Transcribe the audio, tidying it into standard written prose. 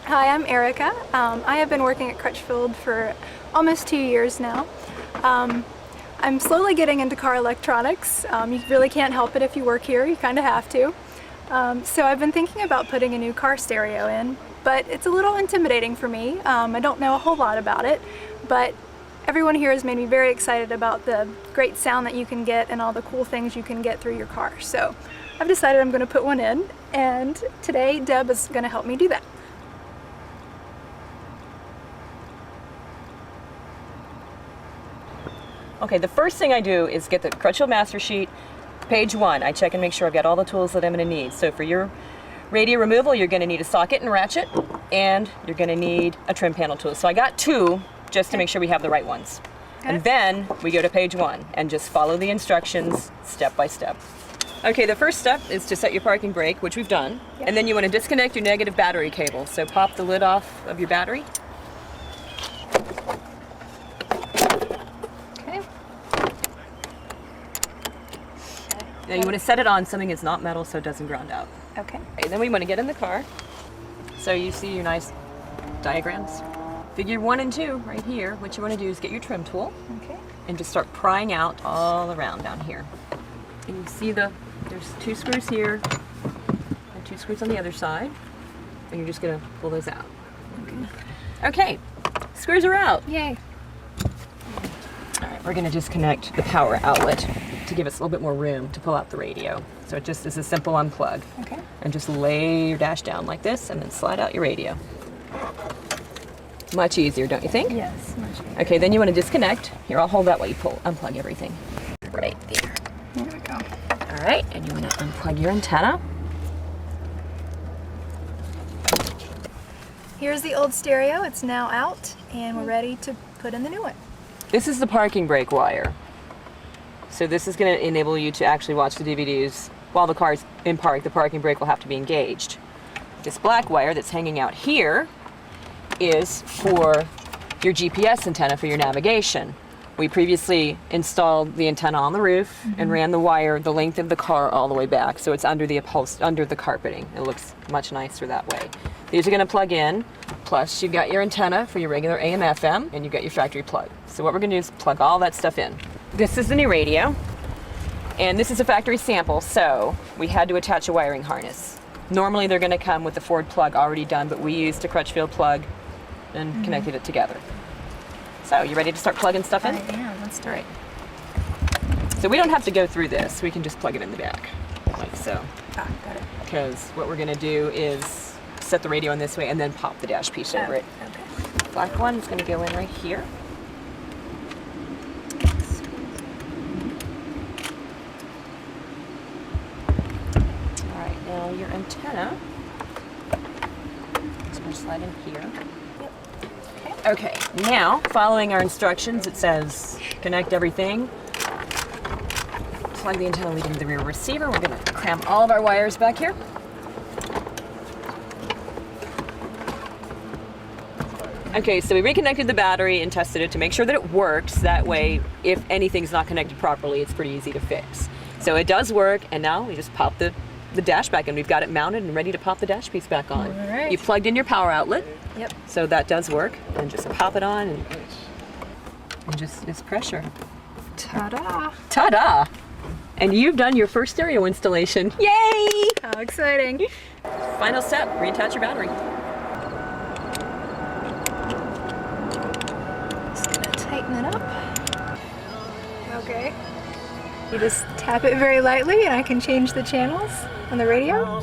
Hi, I'm Erica. I have been working at Crutchfield for almost 2 years now. I'm slowly getting into car electronics. You really can't help it if you work here, you kind of have to. So I've been thinking about putting a new car stereo in, but it's a little intimidating for me. I don't know a whole lot about it, but everyone here has made me very excited about the great sound that you can get and all the cool things you can get through your car. So I've decided I'm going to put one in, and today Deb is going to help me do that. Okay, the first thing I do is get the Crutchfield MasterSheet, page 1. I check and make sure I've got all the tools that I'm going to need. So for your radio removal, you're going to need a socket and ratchet, and you're going to need a trim panel tool. So I got 2 just to make sure we have the right ones. And then we go to page 1 and just follow the instructions step by step. Okay, the first step is to set your parking brake, which we've done. Yep. And then you want to disconnect your negative battery cable. So pop the lid off of your battery. Now you want to set it on something that's not metal so it doesn't ground out. Okay. Okay, then we want to get in the car. So you see your nice diagrams. Figure 1 and 2 right here. What you want to do is get your trim tool. Okay. And just start prying out all around down here. And you see there's 2 screws here and 2 screws on the other side. And you're just going to pull those out. Okay, screws are out. Yay. All right, we're going to disconnect the power outlet to give us a little bit more room to pull out the radio. So it just is a simple unplug. Okay. And just lay your dash down like this and then slide out your radio. Much easier, don't you think? Yes, much easier. Okay, then you want to disconnect. Here, I'll hold that while you unplug everything. Right there. There we go. All right, and you want to unplug your antenna. Here's the old stereo. It's now out, and we're ready to put in the new one. This is the parking brake wire. So this is going to enable you to actually watch the DVDs while the car's in park. The parking brake will have to be engaged. This black wire that's hanging out here is for your GPS antenna for your navigation. We previously installed the antenna on the roof and ran the wire the length of the car all the way back, so it's under the carpeting. It looks much nicer that way. These are going to plug in, plus you've got your antenna for your regular AM FM, and you've got your factory plug. So what we're going to do is plug all that stuff in. This is the new radio, and this is a factory sample, so we had to attach a wiring harness. Normally they're going to come with the Ford plug already done, but we used a Crutchfield plug and connected it together. So you ready to start plugging stuff in? I am. Let's do it. So we don't have to go through this. We can just plug it in the back, like so. Ah, got it. Because what we're going to do is set the radio in this way and then pop the dash piece over it. Okay. Black one is going to go in right here. All right, now your antenna is going to slide in here. Okay, now, following our instructions, it says connect everything. Plug the antenna leading to the rear receiver. We're going to cram all of our wires back here. Okay, so we reconnected the battery and tested it to make sure that it works. That way, if anything's not connected properly, it's pretty easy to fix. So it does work, and now we just pop the dash back in. We've got it mounted and ready to pop the dash piece back on. All right. You plugged in your power outlet. Yep. So that does work. And just pop it on and just pressure. Ta-da! Ta-da! And you've done your first stereo installation. Yay! How exciting. Final step, reattach your battery. Just gonna tighten it up. Okay. You just tap it very lightly and I can change the channels on the radio.